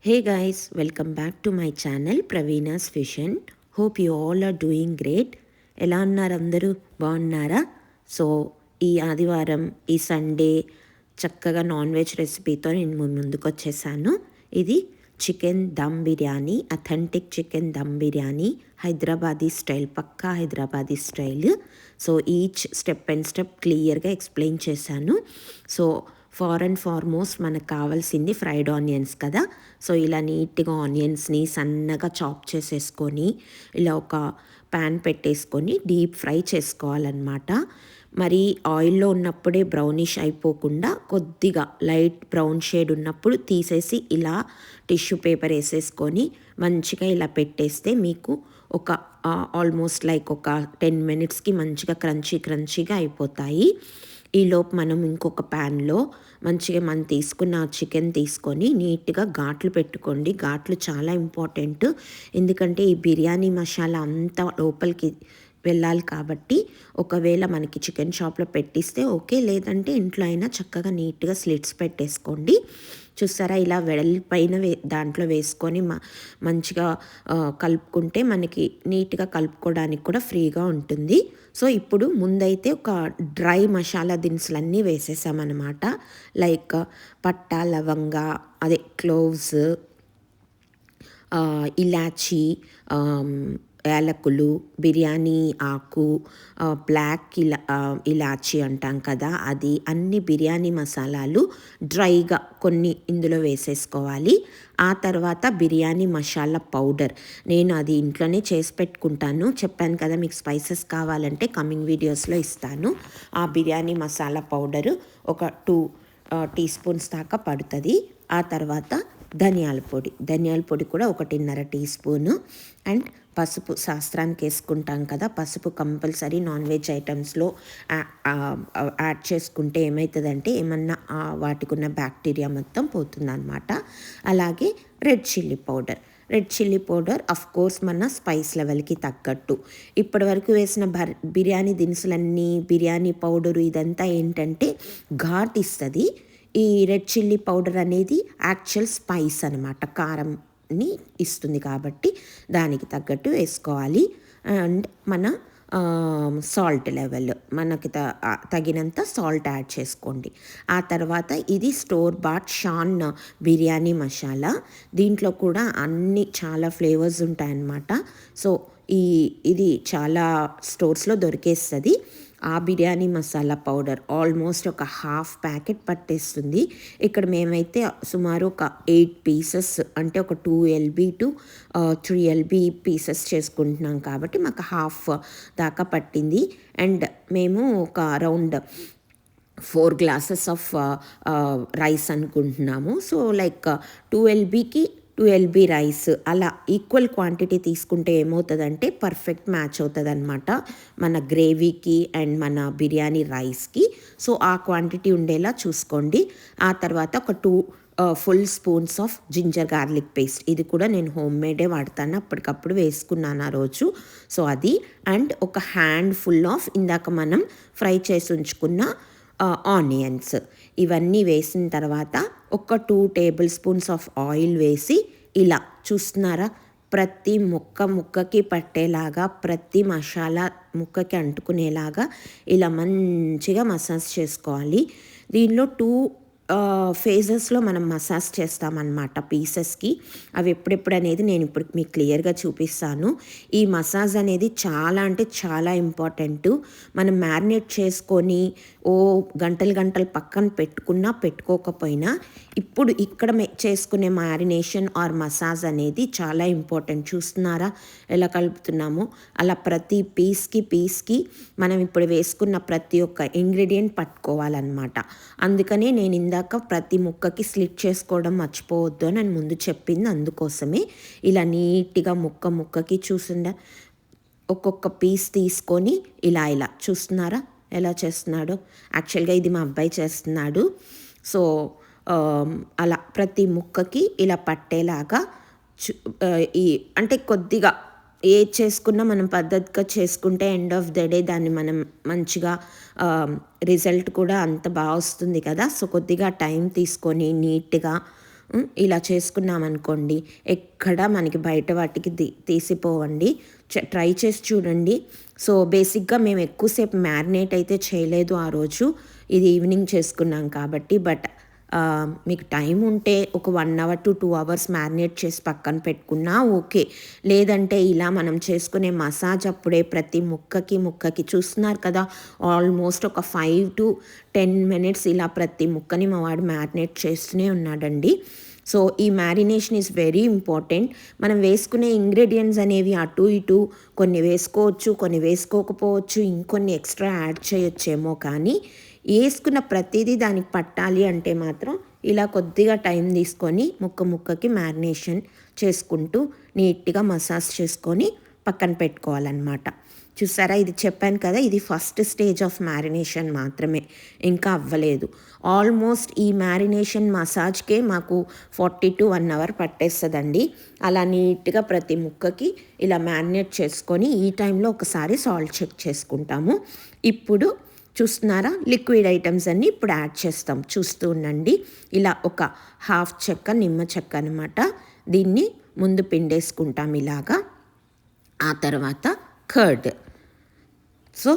Hey guys, welcome back to my channel Praveena's Vision. Hope you all are doing great. ఎలా ఉన్నారు అందరూ బాగున్నారా? So ఈ ఆదివారం ఈ సండే చక్కగా నాన్ వెజ్ రెసిపీతో నేను ముందుకు వచ్చేసాను. ఇది chicken dum biryani, authentic chicken dum biryani, Hyderabadi style, పక్కా Hyderabadi style. So each step and step క్లియర్గా ఎక్స్ప్లెయిన్ చేశాను. సో అండ్ ఫార్మోస్ట్ మనకు కావాల్సింది ఫ్రైడ్ ఆనియన్స్ కదా. సో ఇలా నీట్గా ఆనియన్స్ని సన్నగా చాప్ చేసేసుకొని ఇలా ఒక ప్యాన్ పెట్టేసుకొని డీప్ ఫ్రై చేసుకోవాలన్నమాట. మరి ఆయిల్లో ఉన్నప్పుడే బ్రౌనిష్ అయిపోకుండా కొద్దిగా లైట్ బ్రౌన్ షేడ్ ఉన్నప్పుడు తీసేసి ఇలా టిష్యూ పేపర్ వేసేసుకొని మంచిగా ఇలా పెట్టేస్తే మీకు ఒక ఆల్మోస్ట్ లైక్ ఒక 10 మినిట్స్కి మంచిగా క్రంచీగా అయిపోతాయి. ఈలోపు మనం ఇంకొక ప్యాన్లో మంచిగా మనం తీసుకున్న చికెన్ తీసుకొని నీట్గా ఘాట్లు పెట్టుకోండి. ఘాట్లు చాలా ఇంపార్టెంట్, ఎందుకంటే ఈ బిర్యానీ మసాలా అంతా లోపలికి వెళ్ళాలి కాబట్టి. ఒకవేళ మనకి చికెన్ షాప్లో పెట్టిస్తే ఓకే, లేదంటే ఇంట్లో అయినా చక్కగా నీట్గా స్లిట్స్ పెట్టేసుకోండి. చూస్తారా, ఇలా వెడల్పైన దాంట్లో వేసుకొని మంచిగా కలుపుకుంటే మనకి నీట్గా కలుపుకోవడానికి కూడా ఫ్రీగా ఉంటుంది. సో ఇప్పుడు ముందైతే ఒక డ్రై మసాలా దినుసులన్నీ వేసేసామన్నమాట. లైక్ పట్టా, లవంగ, అదే క్లోవ్స్, ఇలాచీ, యాలకులు, బిర్యానీ ఆకు, బ్లాక్ ఇలాచీ అంటాం కదా, అది అన్ని బిర్యానీ మసాలాలు డ్రైగా కొన్ని ఇందులో వేసేసుకోవాలి. ఆ తర్వాత బిర్యానీ మసాలా పౌడర్, నేను అది ఇంట్లోనే చేసి పెట్టుకుంటాను. చెప్పాను కదా, మీకు స్పైసెస్ కావాలంటే కమింగ్ వీడియోస్లో ఇస్తాను. ఆ బిర్యానీ మసాలా పౌడరు ఒక 2 టీ స్పూన్స్ దాకా పడుతుంది. ఆ తర్వాత ధనియాల పొడి కూడా 1.5 టీ స్పూను. అండ్ పసుపు శాస్త్రానికి వేసుకుంటాం కదా, పసుపు కంపల్సరీ నాన్ వెజ్ ఐటమ్స్లో యాడ్ చేసుకుంటే ఏమవుతుందంటే ఏమన్నా వాటికి ఉన్న బ్యాక్టీరియా మొత్తం పోతుందన్నమాట. అలాగే రెడ్ చిల్లీ పౌడర్ కోర్స్ మన స్పైస్ లెవెల్కి తగ్గట్టు. ఇప్పటివరకు వేసిన బిర్యానీ దినుసులన్నీ, బిర్యానీ పౌడరు ఇదంతా ఏంటంటే ఘాట్ ఇస్తుంది. ఈ రెడ్ చిల్లీ పౌడర్ అనేది యాక్చువల్ స్పైస్ అనమాట, కారంని ఇస్తుంది కాబట్టి దానికి తగ్గట్టు వేసుకోవాలి. అండ్ మన సాల్ట్ లెవెల్ మనకి తగినంత సాల్ట్ యాడ్ చేసుకోండి. ఆ తర్వాత ఇది స్టోర్ బాట్ షాన్ బిర్యానీ మసాలా, దీంట్లో కూడా అన్ని చాలా ఫ్లేవర్స్ ఉంటాయన్నమాట. సో ఇది చాలా స్టోర్స్లో దొరికేస్తుంది. ఆ బిర్యానీ మసాలా పౌడర్ ఆల్మోస్ట్ ఒక 1/2 ప్యాకెట్ పట్టేస్తుంది. ఇక్కడ మేమైతే సుమారు ఒక 8 పీసెస్, అంటే ఒక 2 LB టు 3 LB పీసెస్ చేసుకుంటున్నాం కాబట్టి మాకు 1/2 దాకా పట్టింది. అండ్ మేము ఒక అరౌండ్ 4 గ్లాసెస్ ఆఫ్ రైస్ అనుకుంటున్నాము. సో లైక్ 2 LBకి 2 LB రైస్, అలా ఈక్వల్ క్వాంటిటీ తీసుకుంటే ఏమవుతుందంటే పర్ఫెక్ట్ మ్యాచ్ అవుతుంది అనమాట మన గ్రేవీకి అండ్ మన బిర్యానీ రైస్కి. సో ఆ క్వాంటిటీ ఉండేలా చూసుకోండి. ఆ తర్వాత ఒక 2 full spoons of ginger garlic paste, ఇది కూడా నేను హోమ్ మేడే వాడతాను, అప్పటికప్పుడు వేసుకున్నాను ఆ రోజు. సో అది, అండ్ ఒక హ్యాండ్ ఫుల్ ఆఫ్ ఇందాక మనం ఫ్రై చేసి ఉంచుకున్న ఆనియన్స్, ఇవన్నీ వేసిన తర్వాత ఒక 2 టేబుల్ స్పూన్స్ ఆఫ్ ఆయిల్ వేసి ఇలా చూస్తున్నారా, ప్రతి ముక్కకి పట్టేలాగా, ప్రతి మసాలా ముక్కకి అంటుకునేలాగా ఇలా మంచిగా మసాజ్ చేసుకోవాలి. దీనిలో 2 ఫేజెస్లో మనం మసాజ్ చేస్తామన్నమాట పీసెస్కి. అవి ఎప్పుడెప్పుడు అనేది నేను ఇప్పుడు మీకు క్లియర్గా చూపిస్తాను. ఈ మసాజ్ అనేది చాలా అంటే చాలా ఇంపార్టెంట్. మనం మ్యారినేట్ చేసుకొని గంటలు పక్కన పెట్టుకోకపోయినా ఇప్పుడు ఇక్కడ చేసుకునే మ్యారినేషన్ ఆర్ మసాజ్ అనేది చాలా ఇంపార్టెంట్. చూస్తున్నారా ఎలా కలుపుతున్నామో, అలా ప్రతి పీస్కి మనం ఇప్పుడు వేసుకున్న ప్రతి ఒక్క ఇంగ్రీడియంట్ పట్టుకోవాలన్నమాట. అందుకనే నేను ఇందాక ప్రతి ముక్కకి స్లిట్ చేసుకోవడం మర్చిపోవద్దు అని నేను ముందు చెప్పింది. అందుకోసమే ఇలా నీట్గా ముక్కకి చూసిందా, ఒక్కొక్క పీస్ తీసుకొని ఇలా చూస్తున్నారా ఎలా చేస్తున్నాడో. యాక్చువల్గా ఇది మా అబ్బాయి చేస్తున్నాడు. సో అలా ప్రతి ముక్కకి ఇలా పట్టేలాగా అంటే కొద్దిగా ఏది చేసుకున్నా మనం పద్ధతిగా చేసుకుంటే ఎండ్ ఆఫ్ ద డే దాన్ని మనం మంచిగా రిజల్ట్ కూడా అంత బాగా వస్తుంది కదా. సో కొద్దిగా టైం తీసుకొని నీట్గా ఇలా చేసుకున్నామనుకోండి ఎక్కడ మనకి బయట వాటికి తీసిపోవండి. ట్రై చేసి చూడండి. సో బేసిక్గా మేము ఎక్కువసేపు మ్యారినేట్ అయితే చేయలేదు ఆ రోజు, ఇది ఈవినింగ్ చేసుకున్నాం కాబట్టి. బట్ మీకు టైం ఉంటే ఒక 1 అవర్ టు 2 అవర్స్ మ్యారినేట్ చేసి పక్కన పెట్టుకున్నా ఓకే. లేదంటే ఇలా మనం చేసుకునే మసాజ్ అప్పుడే ప్రతి ముక్కకి చూస్తున్నారు కదా, ఆల్మోస్ట్ ఒక 5 to 10 మినిట్స్ ఇలా ప్రతి ముక్కని మా వాడు మ్యారినేట్ చేస్తూనే ఉన్నాడండి. సో ఈ మ్యారినేషన్ ఈజ్ వెరీ ఇంపార్టెంట్. మనం వేసుకునే ఇంగ్రీడియంట్స్ అనేవి అటు ఇటు కొన్ని వేసుకోవచ్చు, కొన్ని వేసుకోకపోవచ్చు, ఇంకొన్ని ఎక్స్ట్రా యాడ్ చేయొచ్చేమో, కానీ వేసుకున్న ప్రతిదీ దానికి పట్టాలి అంటే మాత్రం ఇలా కొద్దిగా టైం తీసుకొని ముక్కకి మ్యారినేషన్ చేసుకుంటూ నీట్గా మసాజ్ చేసుకొని పక్కన పెట్టుకోవాలన్నమాట. చూసారా, ఇది చెప్పాను కదా, ఇది ఫస్ట్ స్టేజ్ ఆఫ్ మ్యారినేషన్ మాత్రమే, ఇంకా అవ్వలేదు. ఆల్మోస్ట్ ఈ మ్యారినేషన్ మసాజ్కే మాకు 40 to 1 అవర్ పట్టేస్తుందండి. అలా నీట్గా ప్రతి ముక్కకి ఇలా మ్యారినేట్ చేసుకొని ఈ టైంలో ఒకసారి సాల్ట్ చెక్ చేసుకుంటాము. ఇప్పుడు చూస్తున్నారా, లిక్విడ్ ఐటమ్స్ అన్నీ ఇప్పుడు యాడ్ చేస్తాం, చూస్తూ ఉండండి. ఇలా ఒక హాఫ్ చెక్క నిమ్మ చెక్క అనమాట, దీన్ని ముందు పిండేసుకుంటాం ఇలాగా. ఆ తర్వాత కర్డ్, సో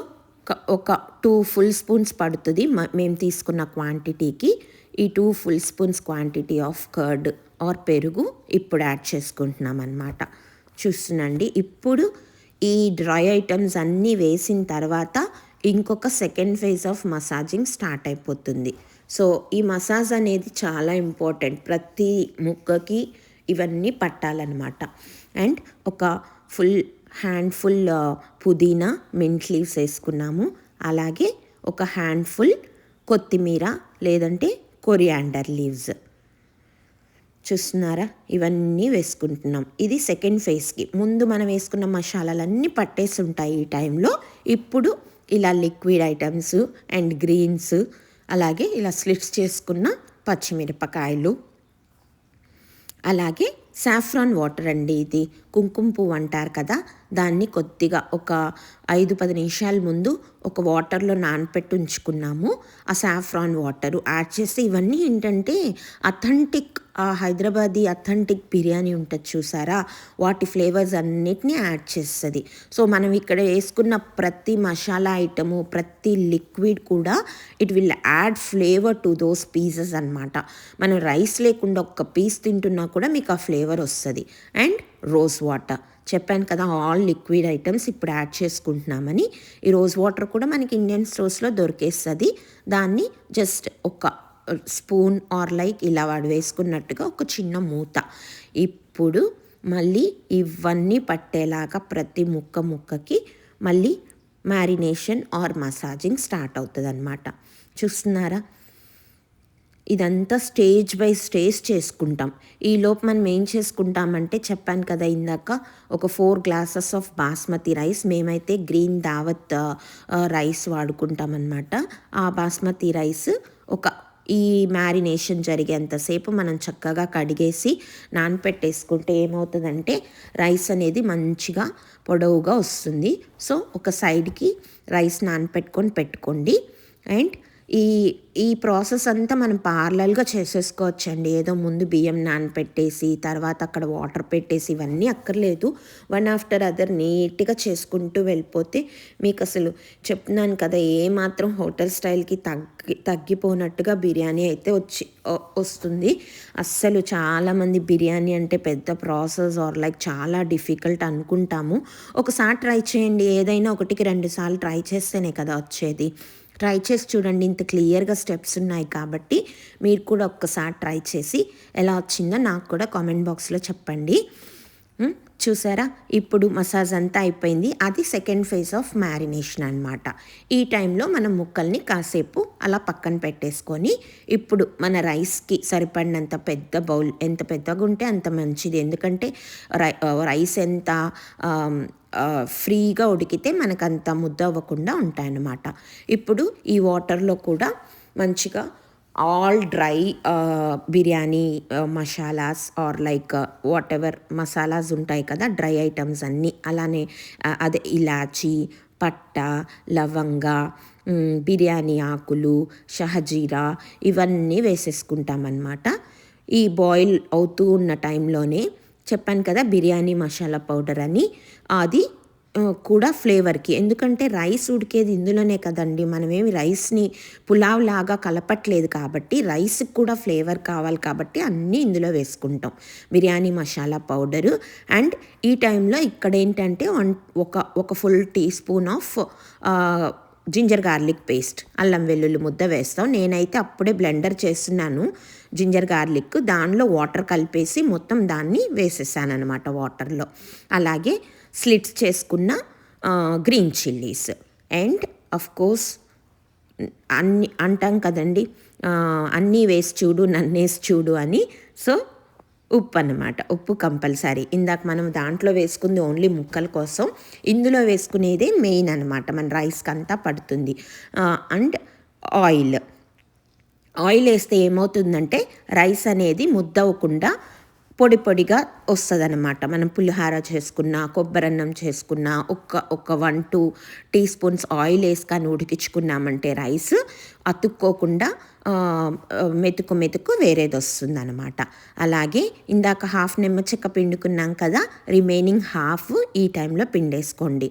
ఒక 2 full spoons పడుతుంది మేము తీసుకున్న క్వాంటిటీకి. ఈ 2 full spoons quantity of curd or పెరుగు ఇప్పుడు యాడ్ చేసుకుంటున్నాం అన్నమాట. చూస్తున్నాండి, ఇప్పుడు ఈ డ్రై ఐటమ్స్ అన్నీ వేసిన తర్వాత ఇంకొక second phase of massaging start అయిపోతుంది. సో ఈ మసాజ్ అనేది చాలా ఇంపార్టెంట్, ప్రతి ముక్కకి ఇవన్నీ పట్టాలన్నమాట. అండ్ ఒక హ్యాండ్ఫుల్ పుదీనా మింట్ లీవ్స్ వేసుకున్నాము, అలాగే ఒక హ్యాండ్ఫుల్ కొత్తిమీర లేదంటే కొరియాండర్ లీవ్స్. చూస్తున్నారా, ఇవన్నీ వేసుకుంటున్నాం. ఇది సెకండ్ ఫేజ్కి. ముందు మనం వేసుకున్న మసాలాలన్నీ పట్టేసి ఉంటాయి ఈ టైంలో. ఇప్పుడు ఇలా లిక్విడ్ ఐటమ్స్ అండ్ గ్రీన్స్, అలాగే ఇలా స్లిట్స్ చేసుకున్న పచ్చిమిరపకాయలు, అలాగే సాఫ్రాన్ వాటర్ అండి, ఇది కుంకుమ పువ్వు అంటారు కదా, దాన్ని కొద్దిగా ఒక 5-10 నిమిషాల ముందు ఒక వాటర్లో నానపెట్టి ఉంచుకున్నాము. ఆ సాఫ్రాన్ వాటరు యాడ్ చేస్తే ఇవన్నీ ఏంటంటే అథెంటిక్ హైదరాబాదీ అథెంటిక్ బిర్యానీ ఉంటుంది చూసారా, వాటి ఫ్లేవర్స్ అన్నిటినీ యాడ్ చేస్తుంది. సో మనం ఇక్కడ వేసుకున్న ప్రతి మసాలా ఐటము, ప్రతి లిక్విడ్ కూడా it will add flavour to those pieces అనమాట. మనం రైస్ లేకుండా ఒక్క పీస్ తింటున్నా కూడా మీకు ఆ ఫ్లేవర్ వస్తుంది. అండ్ రోజ్ వాటర్ చెప్పాను కదా, ఆల్ లిక్విడ్ ఐటమ్స్ ఇప్పుడు యాడ్ చేసుకుంటున్నామని. ఈ రోజ్ వాటర్ కూడా మనకి ఇండియన్ స్టోర్స్లో దొరికేస్తుంది. దాన్ని జస్ట్ ఒక స్పూన్ ఆర్ లైక్ ఇలా వాడు వేసుకున్నట్టుగా ఒక చిన్న మూత. ఇప్పుడు మళ్ళీ ఇవన్నీ పట్టేలాగా ప్రతి ముక్కకి మళ్ళీ మ్యారినేషన్ ఆర్ మసాజింగ్ స్టార్ట్ అవుతుంది అన్నమాట. చూస్తున్నారా, ఇదంతా స్టేజ్ బై స్టేజ్ చేసుకుంటాం. ఈలోపు మనం ఏం చేసుకుంటామంటే చెప్పాను కదా ఇందాక, ఒక 4 glasses ఆఫ్ బాస్మతి రైస్, మేమైతే గ్రీన్ దావత్ రైస్ వాడుకుంటామన్నమాట. ఆ బాస్మతి రైస్ ఈ మ్యారినేషన్ జరిగేంతసేపు మనం చక్కగా కడిగేసి నానపెట్టేసుకుంటే ఏమవుతుందంటే రైస్ అనేది మంచిగా పొడవుగా వస్తుంది. సో ఒక సైడ్కి రైస్ పెట్టుకోండి. అండ్ ఈ ప్రాసెస్ అంతా మనం పార్లల్గా చేసేసుకోవచ్చండి. ఏదో ముందు బియ్యం నానపెట్టేసి తర్వాత అక్కడ వాటర్ పెట్టేసి ఇవన్నీ అక్కర్లేదు. వన్ ఆఫ్టర్ అదర్ నీట్గా చేసుకుంటూ వెళ్ళిపోతే మీకు అసలు చెప్తున్నాను కదా, ఏమాత్రం హోటల్ స్టైల్కి తగ్గిపోనట్టుగా బిర్యానీ అయితే వస్తుంది. అస్సలు చాలామంది బిర్యానీ అంటే పెద్ద ప్రాసెస్ ఆర్ లైక్ చాలా డిఫికల్ట్ అనుకుంటాము. ఒకసారి ట్రై చేయండి, ఏదైనా 1-2 సార్లు ట్రై చేస్తేనే కదా వచ్చేది. ట్రై చేసి చూడండి, ఇంత క్లియర్గా స్టెప్స్ ఉన్నాయి కాబట్టి మీరు కూడా ఒక్కసారి ట్రై చేసి ఎలా వచ్చిందో నాకు కూడా కామెంట్ బాక్స్లో చెప్పండి. చూసారా, ఇప్పుడు మసాజ్ అంతా అయిపోయింది. అది సెకండ్ ఫేజ్ ఆఫ్ మ్యారినేషన్ అనమాట. ఈ టైంలో మనం ముక్కల్ని కాసేపు అలా పక్కన పెట్టేసుకొని ఇప్పుడు మన రైస్కి సరిపడినంత పెద్ద బౌల్, ఎంత పెద్దగా ఉంటే అంత మంచిది. ఎందుకంటే రైస్ ఎంత ఫ్రీగా ఉడికితే మనకు అంత ముద్ద అవ్వకుండా ఉంటాయన్నమాట. ఇప్పుడు ఈ వాటర్లో కూడా మంచిగా all dry biryani masalas or like whatever masalas ఉంటాయి కదా, డ్రై ఐటమ్స్ అన్నీ, అలానే అదే ఇలాచీ, పట్ట, లవంగ, బిర్యానీ ఆకులు, షహజీరా ఇవన్నీ వేసేసుకుంటామన్నమాట. ఈ బాయిల్ అవుతూ ఉన్న టైంలోనే చెప్పాను కదా బిర్యానీ మసాలా పౌడర్ అని, అది కూడా ఫ్లేవర్కి. ఎందుకంటే రైస్ ఉడికేది ఇందులోనే కదండి, మనమేమి రైస్ని పులావ్ లాగా కలపట్లేదు కాబట్టి రైస్కి కూడా ఫ్లేవర్ కావాలి కాబట్టి అన్నీ ఇందులో వేసుకుంటాం. బిర్యానీ మసాలా పౌడరు. అండ్ ఈ టైంలో ఇక్కడ ఏంటంటే ఒక full teaspoon of ginger garlic paste, అల్లం వెల్లుల్లి ముద్ద వేస్తాం. నేనైతే అప్పుడే బ్లెండర్ చేస్తున్నాను జింజర్ గార్లిక్, దానిలో వాటర్ కలిపేసి మొత్తం దాన్ని వేసేసాను అనమాట వాటర్లో. అలాగే స్లిట్స్ చేసుకున్న green chillies and of course అన్నీ అంటాం కదండి, అన్నీ వేసి చూడు నన్నేసి చూడు అని. సో ఉప్పు అన్నమాట, ఉప్పు కంపల్సరీ. ఇందాక మనం దాంట్లో వేసుకుంది ఓన్లీ ముక్కల కోసం, ఇందులో వేసుకునేదే మెయిన్ అనమాట, మన రైస్కి అంతా పడుతుంది. అండ్ ఆయిల్ వేస్తే ఏమవుతుందంటే రైస్ అనేది ముద్దవకుండా పొడి పొడిగా వస్తుందన్నమాట. మనం పులిహార చేసుకున్నా, కొబ్బరన్నం చేసుకున్నా ఒక 1-2 టీ స్పూన్స్ ఆయిల్ వేసుకొని ఉడికించుకున్నామంటే రైస్ అతుక్కోకుండా మెతుకు వేరేది వస్తుందన్నమాట. అలాగే ఇందాక హాఫ్ నిమ్మచెక్క పిండుకున్నాం కదా, రిమైనింగ్ హాఫ్ ఈ టైంలో పిండేసుకోండి.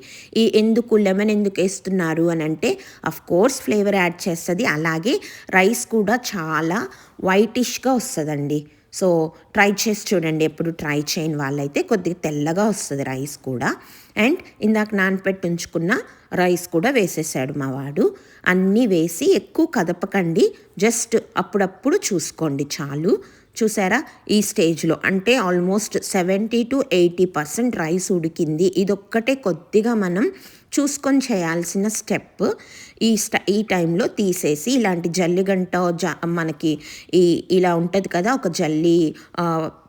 లెమన్ ఎందుకు వేస్తున్నారు అని అంటే కోర్స్ ఫ్లేవర్ యాడ్ చేస్తుంది. అలాగే రైస్ కూడా చాలా వైటిష్గా వస్తుందండి. సో ట్రై చేసి చూడండి, ఎప్పుడు ట్రై చేయని వాళ్ళైతే కొద్దిగా తెల్లగా వస్తుంది రైస్ కూడా. అండ్ ఇందాక నానపెట్టి ఉంచుకున్న రైస్ కూడా వేసేసాడు మా వాడు. అన్నీ వేసి ఎక్కువ కదపకండి, జస్ట్ అప్పుడప్పుడు చూసుకోండి చాలు. చూసారా ఈ స్టేజ్లో అంటే ఆల్మోస్ట్ 70-80% రైస్ ఉడికింది. ఇదొక్కటే కొద్దిగా మనం చూసుకొని చేయాల్సిన స్టెప్. ఈ టైంలో తీసేసి ఇలాంటి జల్లిగంట మనకి ఇలా ఉంటుంది కదా, ఒక జల్లి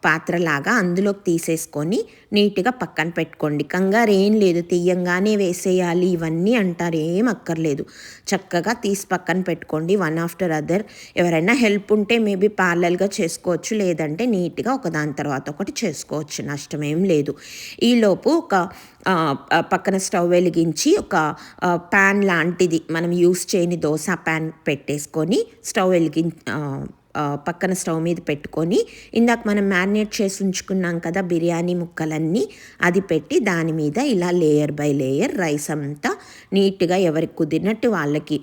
పాత్రలాగా, అందులోకి తీసేసుకొని నీట్గా పక్కన పెట్టుకోండి. కంగారు ఏం లేదు, తీయంగానే వేసేయాలి ఇవన్నీ అంటారు, ఏం అక్కర్లేదు. చక్కగా తీసి పక్కన పెట్టుకోండి, వన్ ఆఫ్టర్ అదర్. ఎవరైనా హెల్ప్ ఉంటే మేబీ ప్యారలల్గా చేసుకోవచ్చు, లేదంటే నీట్గా ఒకదాని తర్వాత ఒకటి చేసుకోవచ్చు, నష్టమేం లేదు. ఈలోపు ఒక పక్కన స్టవ్ వెలిగించి ఒక ప్యాన్ లాంటిది, మనం యూస్ చేయని దోశ ప్యాన్ పెట్టేసుకొని పక్కన స్టవ్ మీద పెట్టుకొని ఇందాక మనం మ్యారినేట్ చేసి ఉంచుకున్నాం కదా బిర్యానీ ముక్కలన్నీ, అది పెట్టి దాని మీద ఇలా లేయర్ బై లేయర్ రైస్ అంతా నీట్గా ఎవరికి కుదిరినట్టు వాళ్ళకి.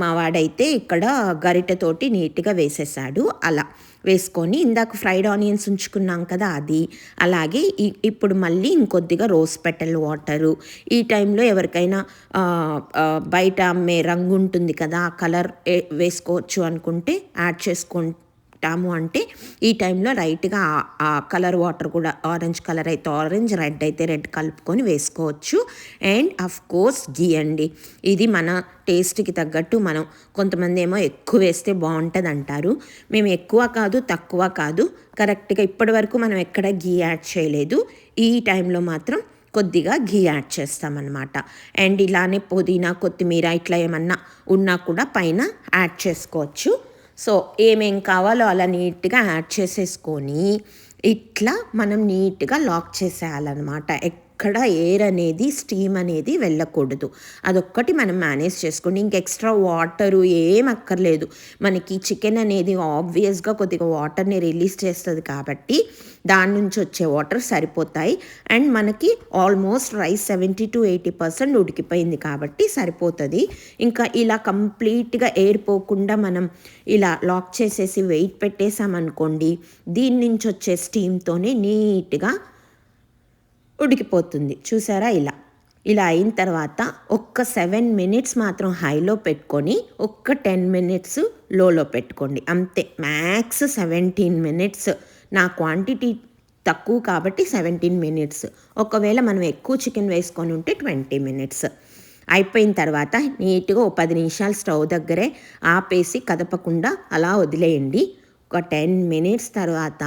మా వాడైతే ఇక్కడ గరిటెతోటి నీట్గా వేసేసాడు. అలా వేసుకొని ఇందాక ఫ్రైడ్ ఆనియన్స్ ఉంచుకున్నాం కదా అది, అలాగే ఇప్పుడు మళ్ళీ ఇంకొద్దిగా రోజ్ పెటల్ వాటరు. ఈ టైంలో ఎవరికైనా బయట అమ్మే రంగు ఉంటుంది కదా, ఆ కలర్ వేసుకోవచ్చు అనుకుంటే యాడ్ చేసుకుంటాము. అంటే ఈ టైంలో రైట్గా ఆ కలర్ వాటర్ కూడా, ఆరెంజ్ కలర్ అయితే ఆరెంజ్, రెడ్ అయితే రెడ్ కలుపుకొని వేసుకోవచ్చు. అండ్ అఫ్ కోర్స్ గీ అండి, ఇది మన టేస్ట్కి తగ్గట్టు. మనం కొంతమంది ఏమో ఎక్కువ వేస్తే బాగుంటుంది అంటారు, మేము ఎక్కువ కాదు తక్కువ కాదు, కరెక్ట్గా ఇప్పటి వరకు మనం ఎక్కడ గీ యాడ్ చేయలేదు. ఈ టైంలో మాత్రం కొద్దిగా ఘీ యాడ్ చేస్తామన్నమాట. అండ్ ఇలానే పుదీనా కొత్తిమీర ఇట్లా ఏమన్నా ఉన్నా కూడా పైన యాడ్ చేసుకోవచ్చు. సో ఏమేం కావాలో అలా నీట్గా యాడ్ చేసేసుకొని ఇట్లా మనం నీట్గా లాక్ చేసేయాలన్నమాట. ఎక్కడ ఎయిర్ అనేది, స్టీమ్ అనేది వెళ్ళకూడదు. అదొక్కటి మనం మేనేజ్ చేసుకోండి. ఇంక ఎక్స్ట్రా వాటరు ఏం అక్కర్లేదు. మనకి చికెన్ అనేది ఆబ్వియస్గా కొద్దిగా వాటర్ని రిలీజ్ చేస్తుంది కాబట్టి దాని నుంచి వచ్చే వాటర్ సరిపోతాయి. అండ్ మనకి ఆల్మోస్ట్ రైస్ 70-80% ఉడికిపోయింది కాబట్టి సరిపోతుంది. ఇంకా ఇలా కంప్లీట్గా ఎయిర్ పోకుండా మనం ఇలా లాక్ చేసేసి వెయిట్ పెట్టేసామనుకోండి, దీని నుంచి వచ్చే స్టీమ్తోనే నీట్గా ఉడికిపోతుంది. చూసారా ఇలా అయిన తర్వాత ఒక్క 7 minutes మాత్రం హైలో పెట్టుకొని ఒక్క 10 minutes లోలో పెట్టుకోండి, అంతే. Max 17 minutes. నా క్వాంటిటీ తక్కువ కాబట్టి 17 minutes. ఒకవేళ మనం ఎక్కువ చికెన్ వేసుకొని ఉంటే 20 minutes. అయిపోయిన తర్వాత నీట్గా 10 నిమిషాలు స్టవ్ దగ్గరే ఆపేసి కదపకుండా అలా వదిలేయండి. ఒక 10 minutes తర్వాత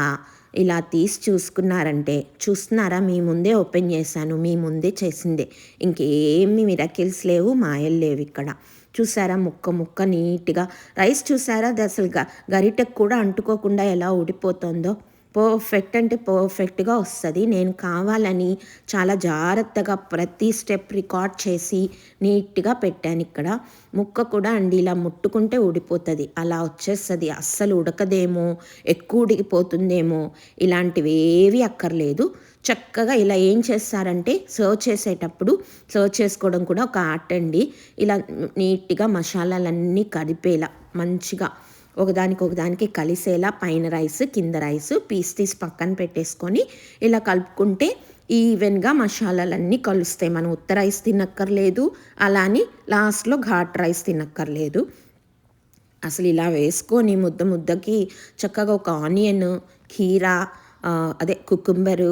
ఇలా తీసి చూసుకున్నారంటే, చూస్తున్నారా, మీ ముందే ఓపెన్ చేశాను, మీ ముందే చేసిందే, ఇంకేమీ మిరకిల్స్ లేవు, మాయలు లేవు ఇక్కడ. చూసారా ముక్క నీట్గా రైస్ చూసారా, అది అసలు గరిటెకు కూడా అంటుకోకుండా ఎలా ఊడిపోతుందో. పర్ఫెక్ట్ అంటే పర్ఫెక్ట్‌గా వస్తది. నేను కావాలని చాలా జాగ్రత్తగా ప్రతి స్టెప్ రికార్డ్ చేసి నీట్‌గా పెట్టానిక్కడ. ముక్క కూడా అండి ఇలా ముట్టుకుంటే ఊడిపోతది. అలా వచ్చేస్తది. అస్సలు ఉడకదేమో, ఎక్కువ ఉడికిపోతుందేమో ఇలాంటివేవి అక్కర్లేదు. చక్కగా ఇలా ఏం చేస్తారంటే సర్వ్ చేసేటప్పుడు సర్వ్ చేసుకోవడం కూడా ఒక ఆర్ట్ అండి. ఇలా నీట్‌గా మసాలాలన్నీ కలిపేలా మంచిగా ఒకదానికి కలిసేలా పైన రైస్, కింద రైస్ పీస్ తీసి పక్కన పెట్టేసుకొని ఇలా కలుపుకుంటే ఈవెన్‌గా మసాలాలన్నీ కలుస్తాయి. మనం ఉత్త రైస్ తినక్కర్లేదు. అలా అని లాస్ట్‌లో ఘాట్ రైస్ తినక్కర్లేదు. అసలు ఇలా వేసుకొని ముద్దకి చక్కగా ఒక ఆనియన్, కీరా, అదే కుకుంబరు,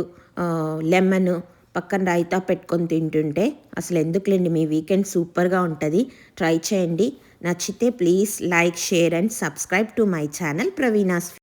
లెమన్ పక్కన రైతా పెట్టుకొని తింటుంటే అసలు ఎందుకులేండి, మీ వీకెండ్ సూపర్‌గా ఉంటది. ట్రై చేయండి. నచ్చితే please like, share and subscribe to my channel Praveena's